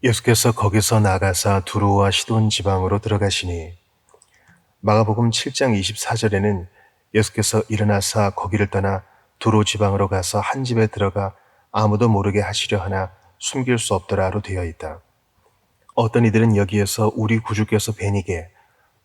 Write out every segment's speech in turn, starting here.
예수께서 거기서 나가사 두로와 시돈 지방으로 들어가시니 마가복음 7장 24절에는 예수께서 일어나사 거기를 떠나 두로 지방으로 가서 한 집에 들어가 아무도 모르게 하시려 하나 숨길 수 없더라로 되어 있다. 어떤 이들은 여기에서 우리 구주께서 베니게,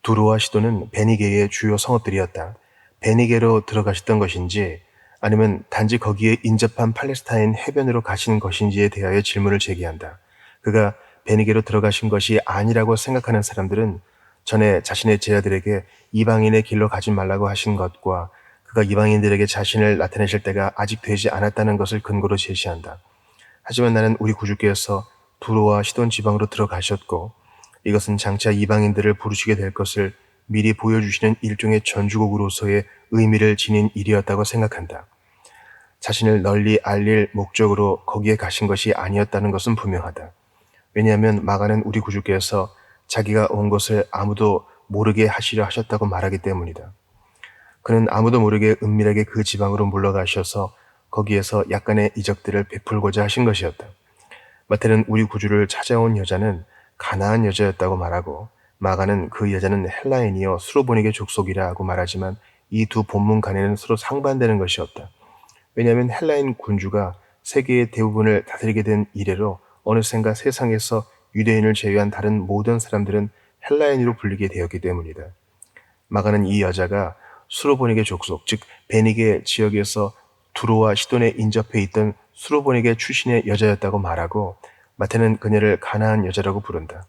두로와 시돈은 베니게의 주요 성읍들이었다. 베니게로 들어가셨던 것인지 아니면 단지 거기에 인접한 팔레스타인 해변으로 가신 것인지에 대하여 질문을 제기한다. 그가 베니게로 들어가신 것이 아니라고 생각하는 사람들은 전에 자신의 제자들에게 이방인의 길로 가지 말라고 하신 것과 그가 이방인들에게 자신을 나타내실 때가 아직 되지 않았다는 것을 근거로 제시한다. 하지만 나는 우리 구주께서 두로와 시돈 지방으로 들어가셨고 이것은 장차 이방인들을 부르시게 될 것을 미리 보여주시는 일종의 전주곡으로서의 의미를 지닌 일이었다고 생각한다. 자신을 널리 알릴 목적으로 거기에 가신 것이 아니었다는 것은 분명하다. 왜냐하면 마가는 우리 구주께서 자기가 온 것을 아무도 모르게 하시려 하셨다고 말하기 때문이다. 그는 아무도 모르게 은밀하게 그 지방으로 물러가셔서 거기에서 약간의 이적들을 베풀고자 하신 것이었다. 마태는 우리 구주를 찾아온 여자는 가나안 여자였다고 말하고 마가는 그 여자는 헬라인이여 수로보니게 족속이라고 말하지만 이 두 본문 간에는 서로 상반되는 것이 없다. 왜냐하면 헬라인 군주가 세계의 대부분을 다스리게 된 이래로 어느샌가 세상에서 유대인을 제외한 다른 모든 사람들은 헬라인으로 불리게 되었기 때문이다. 마가는 이 여자가 수로보니게 족속, 즉 베니게 지역에서 두로와 시돈에 인접해 있던 수로보니게 출신의 여자였다고 말하고 마태는 그녀를 가나안 여자라고 부른다.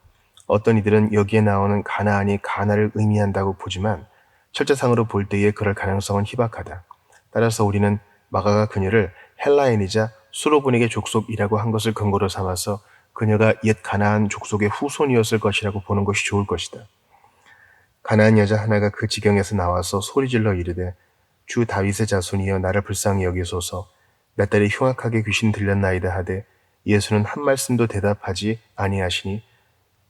어떤 이들은 여기에 나오는 가나안이 가나를 의미한다고 보지만 철자상으로 볼 때의 그럴 가능성은 희박하다. 따라서 우리는 마가가 그녀를 헬라인이자 수로보니게 족속이라고 한 것을 근거로 삼아서 그녀가 옛 가나안 족속의 후손이었을 것이라고 보는 것이 좋을 것이다. 가나안 여자 하나가 그 지경에서 나와서 소리질러 이르되 주 다윗의 자손이여 나를 불쌍히 여기소서 몇 달이 흉악하게 귀신 들렸나이다 하되 예수는 한 말씀도 대답하지 아니하시니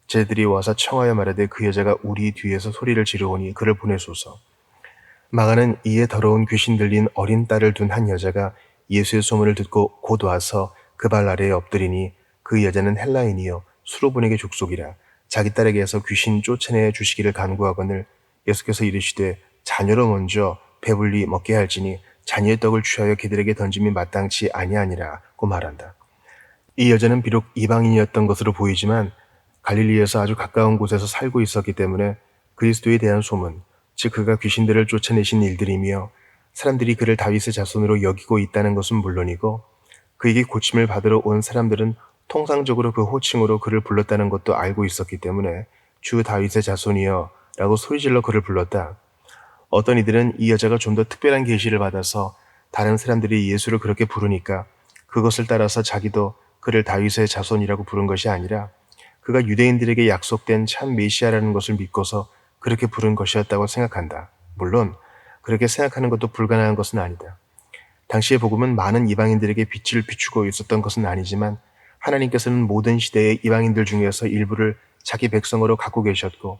제들이 와서 청하여 말하되 그 여자가 우리 뒤에서 소리를 지르오니 그를 보내소서. 마가는 이에 더러운 귀신 들린 어린 딸을 둔 한 여자가 예수의 소문을 듣고 곧 와서 그 발 아래에 엎드리니 그 여자는 헬라인이요 수로보니게 족속이라 자기 딸에게서 귀신 쫓아내 주시기를 간구하거늘 예수께서 이르시되 자녀로 먼저 배불리 먹게 할지니 자녀의 떡을 취하여 그들에게 던짐이 마땅치 아니하니라고 말한다. 이 여자는 비록 이방인이었던 것으로 보이지만 갈릴리에서 아주 가까운 곳에서 살고 있었기 때문에 그리스도에 대한 소문, 즉 그가 귀신들을 쫓아내신 일들이며 사람들이 그를 다윗의 자손으로 여기고 있다는 것은 물론이고 그에게 고침을 받으러 온 사람들은 통상적으로 그 호칭으로 그를 불렀다는 것도 알고 있었기 때문에 주 다윗의 자손이여 라고 소리질러 그를 불렀다. 어떤 이들은 이 여자가 좀 더 특별한 계시를 받아서 다른 사람들이 예수를 그렇게 부르니까 그것을 따라서 자기도 그를 다윗의 자손이라고 부른 것이 아니라 그가 유대인들에게 약속된 참 메시아라는 것을 믿고서 그렇게 부른 것이었다고 생각한다. 물론 그렇게 생각하는 것도 불가능한 것은 아니다. 당시의 복음은 많은 이방인들에게 빛을 비추고 있었던 것은 아니지만 하나님께서는 모든 시대의 이방인들 중에서 일부를 자기 백성으로 갖고 계셨고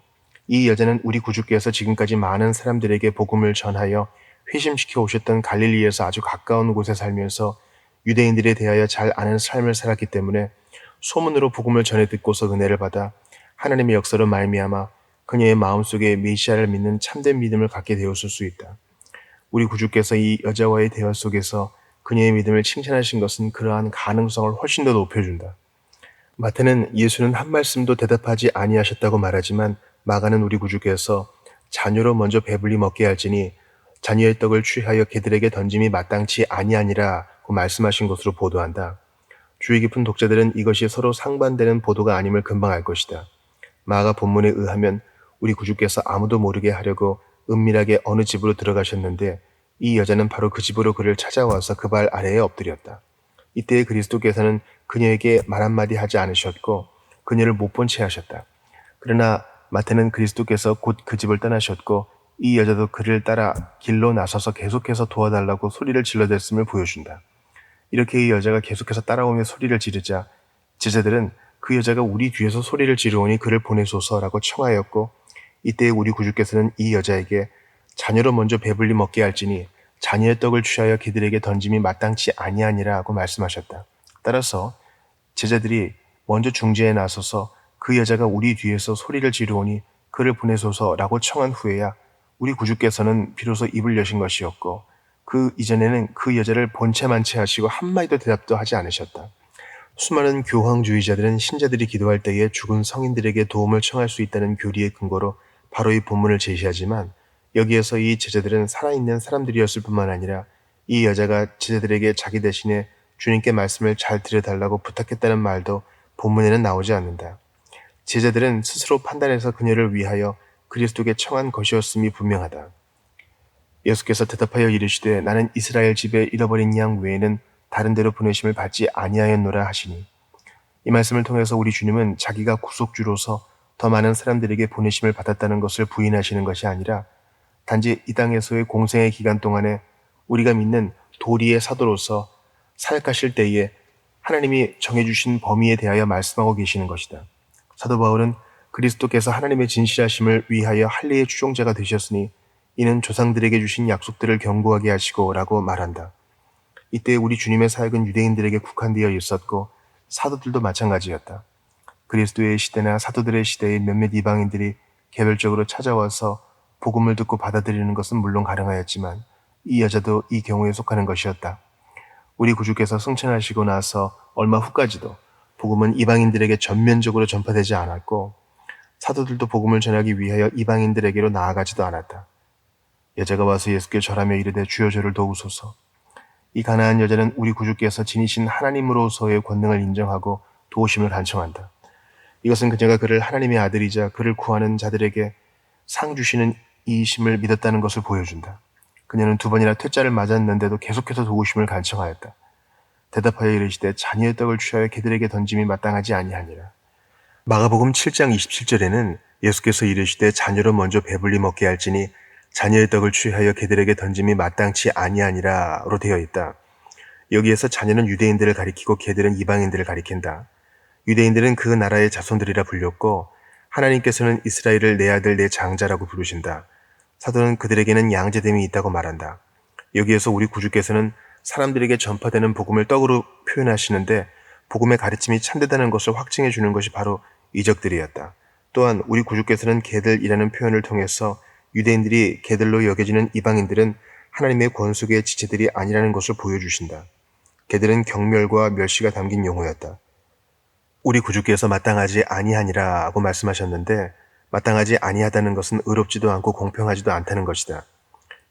이 여자는 우리 구주께서 지금까지 많은 사람들에게 복음을 전하여 회심시켜 오셨던 갈릴리에서 아주 가까운 곳에 살면서 유대인들에 대하여 잘 아는 삶을 살았기 때문에 소문으로 복음을 전해 듣고서 은혜를 받아 하나님의 역사로 말미암아 그녀의 마음속에 메시아를 믿는 참된 믿음을 갖게 되었을 수 있다. 우리 구주께서 이 여자와의 대화 속에서 그녀의 믿음을 칭찬하신 것은 그러한 가능성을 훨씬 더 높여준다. 마태는 예수는 한 말씀도 대답하지 아니하셨다고 말하지만 마가는 우리 구주께서 자녀로 먼저 배불리 먹게 할지니 자녀의 떡을 취하여 그들에게 던짐이 마땅치 아니하니라고 말씀하신 것으로 보도한다. 주의 깊은 독자들은 이것이 서로 상반되는 보도가 아님을 금방 알 것이다. 마가 본문에 의하면 우리 구주께서 아무도 모르게 하려고 은밀하게 어느 집으로 들어가셨는데 이 여자는 바로 그 집으로 그를 찾아와서 그 발 아래에 엎드렸다. 이때 그리스도께서는 그녀에게 말 한마디 하지 않으셨고 그녀를 못 본 채 하셨다. 그러나 마태는 그리스도께서 곧 그 집을 떠나셨고 이 여자도 그를 따라 길로 나서서 계속해서 도와달라고 소리를 질러댔음을 보여준다. 이렇게 이 여자가 계속해서 따라오며 소리를 지르자 제자들은 그 여자가 우리 뒤에서 소리를 지르오니 그를 보내소서라고 청하였고 이때 우리 구주께서는 이 여자에게 자녀로 먼저 배불리 먹게 할지니 자녀의 떡을 취하여 그들에게 던짐이 마땅치 아니하니라 하고 말씀하셨다. 따라서 제자들이 먼저 중재에 나서서 그 여자가 우리 뒤에서 소리를 지르오니 그를 보내소서라고 청한 후에야 우리 구주께서는 비로소 입을 여신 것이었고, 그 이전에는 그 여자를 본체만체 하시고 한마디도 대답도 하지 않으셨다. 수많은 교황주의자들은 신자들이 기도할 때에 죽은 성인들에게 도움을 청할 수 있다는 교리의 근거로 바로 이 본문을 제시하지만, 여기에서 이 제자들은 살아있는 사람들이었을 뿐만 아니라 이 여자가 제자들에게 자기 대신에 주님께 말씀을 잘 들여달라고 부탁했다는 말도 본문에는 나오지 않는다. 제자들은 스스로 판단해서 그녀를 위하여 그리스도께 청한 것이었음이 분명하다. 예수께서 대답하여 이르시되 나는 이스라엘 집에 잃어버린 양 외에는 다른 데로 보내심을 받지 아니하였노라 하시니, 이 말씀을 통해서 우리 주님은 자기가 구속주로서 더 많은 사람들에게 보내심을 받았다는 것을 부인하시는 것이 아니라 단지 이 땅에서의 공생의 기간 동안에 우리가 믿는 도리의 사도로서 사역하실 때에 하나님이 정해주신 범위에 대하여 말씀하고 계시는 것이다. 사도 바울은 그리스도께서 하나님의 진실하심을 위하여 할례의 추종자가 되셨으니 이는 조상들에게 주신 약속들을 견고하게 하시고 라고 말한다. 이때 우리 주님의 사역은 유대인들에게 국한되어 있었고 사도들도 마찬가지였다. 그리스도의 시대나 사도들의 시대에 몇몇 이방인들이 개별적으로 찾아와서 복음을 듣고 받아들이는 것은 물론 가능하였지만 이 여자도 이 경우에 속하는 것이었다. 우리 구주께서 승천하시고 나서 얼마 후까지도 복음은 이방인들에게 전면적으로 전파되지 않았고 사도들도 복음을 전하기 위하여 이방인들에게로 나아가지도 않았다. 여자가 와서 예수께 절하며 이르되 주여 저를 도우소서. 이 가난한 여자는 우리 구주께서 지니신 하나님으로서의 권능을 인정하고 도우심을 간청한다. 이것은 그녀가 그를 하나님의 아들이자 그를 구하는 자들에게 상 주시는 이이심을 믿었다는 것을 보여준다. 그녀는 2번이나 퇴짜를 맞았는데도 계속해서 도우심을 간청하였다. 대답하여 이르시되 자녀의 떡을 취하여 개들에게 던짐이 마땅하지 아니하니라. 마가복음 7장 27절에는 예수께서 이르시되 자녀로 먼저 배불리 먹게 할지니 자녀의 떡을 취하여 개들에게 던짐이 마땅치 아니하니라로 되어 있다. 여기에서 자녀는 유대인들을 가리키고 개들은 이방인들을 가리킨다. 유대인들은 그 나라의 자손들이라 불렸고 하나님께서는 이스라엘을 내 아들 내 장자라고 부르신다. 사도는 그들에게는 양자됨이 있다고 말한다. 여기에서 우리 구주께서는 사람들에게 전파되는 복음을 떡으로 표현하시는데 복음의 가르침이 참되다는 것을 확증해 주는 것이 바로 이적들이었다. 또한 우리 구주께서는 개들이라는 표현을 통해서 유대인들이 개들로 여겨지는 이방인들은 하나님의 권속의 지체들이 아니라는 것을 보여주신다. 개들은 경멸과 멸시가 담긴 용어였다. 우리 구주께서 마땅하지 아니하니라고 말씀하셨는데 마땅하지 아니하다는 것은 의롭지도 않고 공평하지도 않다는 것이다.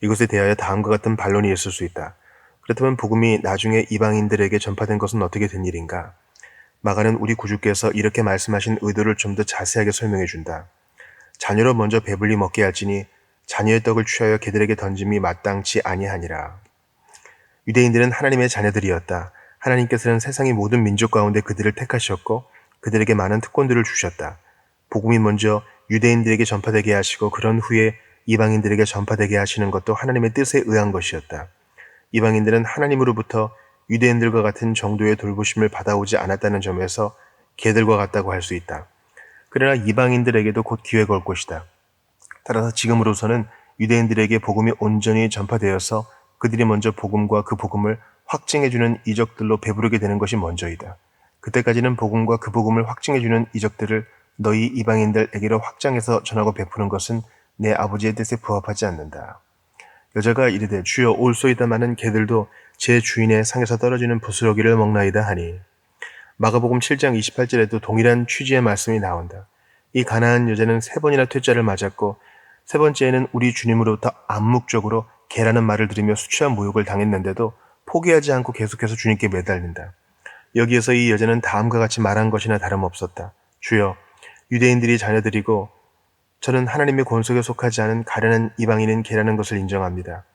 이것에 대하여 다음과 같은 반론이 있을 수 있다. 그렇다면 복음이 나중에 이방인들에게 전파된 것은 어떻게 된 일인가? 마가는 우리 구주께서 이렇게 말씀하신 의도를 좀 더 자세하게 설명해 준다. 자녀로 먼저 배불리 먹게 할지니 자녀의 떡을 취하여 개들에게 던짐이 마땅치 아니하니라. 유대인들은 하나님의 자녀들이었다. 하나님께서는 세상의 모든 민족 가운데 그들을 택하셨고 그들에게 많은 특권들을 주셨다. 복음이 먼저 유대인들에게 전파되게 하시고 그런 후에 이방인들에게 전파되게 하시는 것도 하나님의 뜻에 의한 것이었다. 이방인들은 하나님으로부터 유대인들과 같은 정도의 돌보심을 받아오지 않았다는 점에서 개들과 같다고 할 수 있다. 그러나 이방인들에게도 곧 기회가 올 것이다. 따라서 지금으로서는 유대인들에게 복음이 온전히 전파되어서 그들이 먼저 복음과 그 복음을 확증해주는 이적들로 배부르게 되는 것이 먼저이다. 그때까지는 복음과 그 복음을 확증해주는 이적들을 너희 이방인들에게로 확장해서 전하고 베푸는 것은 내 아버지의 뜻에 부합하지 않는다. 여자가 이르되 주여 올소이다마는 개들도 제 주인의 상에서 떨어지는 부스러기를 먹나이다 하니, 마가복음 7장 28절에도 동일한 취지의 말씀이 나온다. 이 가난한 여자는 3번이나 퇴짜를 맞았고 3번째에는 우리 주님으로부터 암묵적으로 개라는 말을 들으며 수치한 모욕을 당했는데도 포기하지 않고 계속해서 주님께 매달린다. 여기에서 이 여자는 다음과 같이 말한 것이나 다름없었다. 주여, 유대인들이 자녀들이고 저는 하나님의 권속에 속하지 않은 가련한 이방인인 개라는 것을 인정합니다.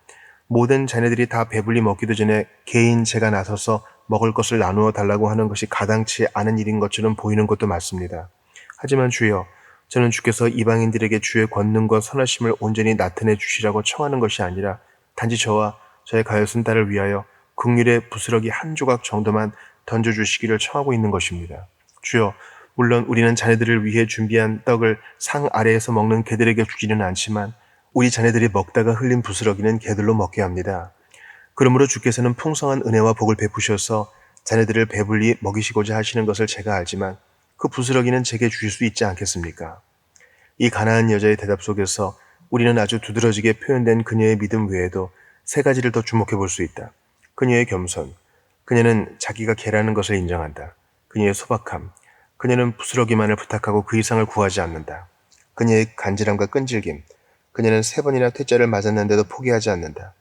모든 자녀들이 다 배불리 먹기도 전에 개인 제가 나서서 먹을 것을 나누어 달라고 하는 것이 가당치 않은 일인 것처럼 보이는 것도 맞습니다. 하지만 주여, 저는 주께서 이방인들에게 주의 권능과 선하심을 온전히 나타내 주시라고 청하는 것이 아니라 단지 저와 저의 가엾은 딸을 위하여 긍휼의 부스러기 한 조각 정도만 던져주시기를 청하고 있는 것입니다. 주여, 물론 우리는 자녀들을 위해 준비한 떡을 상 아래에서 먹는 개들에게 주지는 않지만 우리 자녀들이 먹다가 흘린 부스러기는 개들로 먹게 합니다. 그러므로 주께서는 풍성한 은혜와 복을 베푸셔서 자녀들을 배불리 먹이시고자 하시는 것을 제가 알지만 그 부스러기는 제게 주실 수 있지 않겠습니까? 이 가나안 여자의 대답 속에서 우리는 아주 두드러지게 표현된 그녀의 믿음 외에도 세 가지를 더 주목해 볼 수 있다. 그녀의 겸손, 그녀는 자기가 개라는 것을 인정한다. 그녀의 소박함, 그녀는 부스러기만을 부탁하고 그 이상을 구하지 않는다. 그녀의 간절함과 끈질김, 그녀는 세 번이나 퇴짜를 맞았는데도 포기하지 않는다.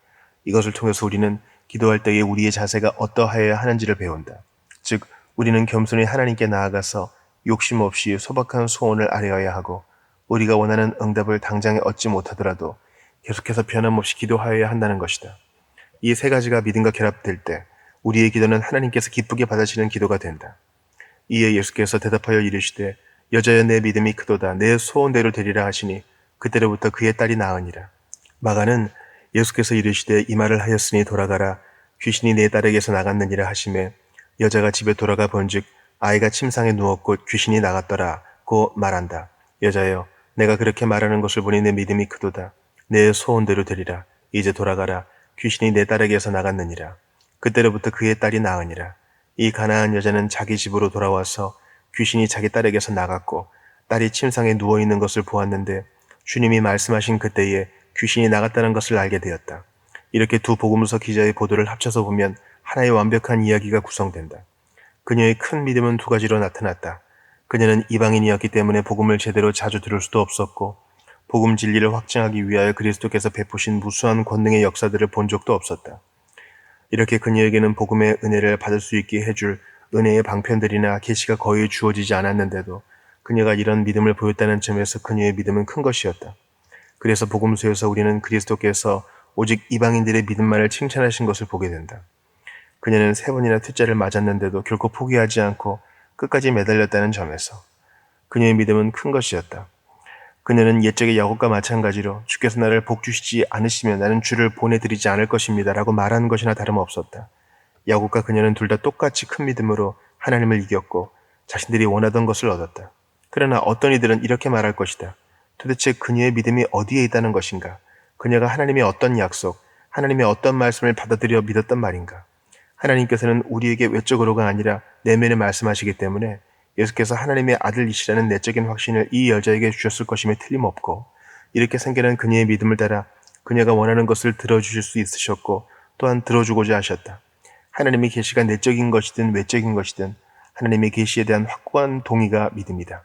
이것을 통해서 우리는 기도할 때에 우리의 자세가 어떠하여야 하는지를 배운다. 즉, 우리는 겸손히 하나님께 나아가서 욕심 없이 소박한 소원을 아뢰어야 하고, 우리가 원하는 응답을 당장에 얻지 못하더라도 계속해서 변함없이 기도하여야 한다는 것이다. 이 세 가지가 믿음과 결합될 때 우리의 기도는 하나님께서 기쁘게 받으시는 기도가 된다. 이에 예수께서 대답하여 이르시되 여자여 내 믿음이 크도다 내 소원대로 되리라 하시니 그때로부터 그의 딸이 나으니라. 마가는 예수께서 이르시되 이 말을 하였으니 돌아가라 귀신이 내 딸에게서 나갔느니라 하시매 여자가 집에 돌아가 본즉 아이가 침상에 누웠고 귀신이 나갔더라고 말한다. 여자여 내가 그렇게 말하는 것을 보니 내 믿음이 크도다 내 소원대로 되리라. 이제 돌아가라 귀신이 내 딸에게서 나갔느니라. 그때로부터 그의 딸이 나으니라. 이 가나안 여자는 자기 집으로 돌아와서 귀신이 자기 딸에게서 나갔고 딸이 침상에 누워있는 것을 보았는데 주님이 말씀하신 그때에 귀신이 나갔다는 것을 알게 되었다. 이렇게 두 복음서 기자의 보도를 합쳐서 보면 하나의 완벽한 이야기가 구성된다. 그녀의 큰 믿음은 두 가지로 나타났다. 그녀는 이방인이었기 때문에 복음을 제대로 자주 들을 수도 없었고 복음 진리를 확증하기 위하여 그리스도께서 베푸신 무수한 권능의 역사들을 본 적도 없었다. 이렇게 그녀에게는 복음의 은혜를 받을 수 있게 해줄 은혜의 방편들이나 계시가 거의 주어지지 않았는데도 그녀가 이런 믿음을 보였다는 점에서 그녀의 믿음은 큰 것이었다. 그래서 복음서에서 우리는 그리스도께서 오직 이방인들의 믿음만을 칭찬하신 것을 보게 된다. 그녀는 세 번이나 퇴짜를 맞았는데도 결코 포기하지 않고 끝까지 매달렸다는 점에서 그녀의 믿음은 큰 것이었다. 그녀는 옛적의 야곱과 마찬가지로 주께서 나를 복주시지 않으시면 나는 주를 보내드리지 않을 것입니다 라고 말하는 것이나 다름없었다. 야곱과 그녀는 둘 다 똑같이 큰 믿음으로 하나님을 이겼고 자신들이 원하던 것을 얻었다. 그러나 어떤 이들은 이렇게 말할 것이다. 도대체 그녀의 믿음이 어디에 있다는 것인가? 그녀가 하나님의 어떤 약속, 하나님의 어떤 말씀을 받아들여 믿었단 말인가? 하나님께서는 우리에게 외적으로가 아니라 내면에 말씀하시기 때문에 예수께서 하나님의 아들이시라는 내적인 확신을 이 여자에게 주셨을 것임에 틀림없고 이렇게 생겨난 그녀의 믿음을 따라 그녀가 원하는 것을 들어주실 수 있으셨고 또한 들어주고자 하셨다. 하나님의 계시가 내적인 것이든 외적인 것이든 하나님의 계시에 대한 확고한 동의가 믿음이다.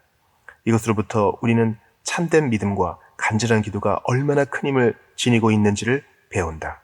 이것으로부터 우리는 참된 믿음과 간절한 기도가 얼마나 큰 힘을 지니고 있는지를 배운다.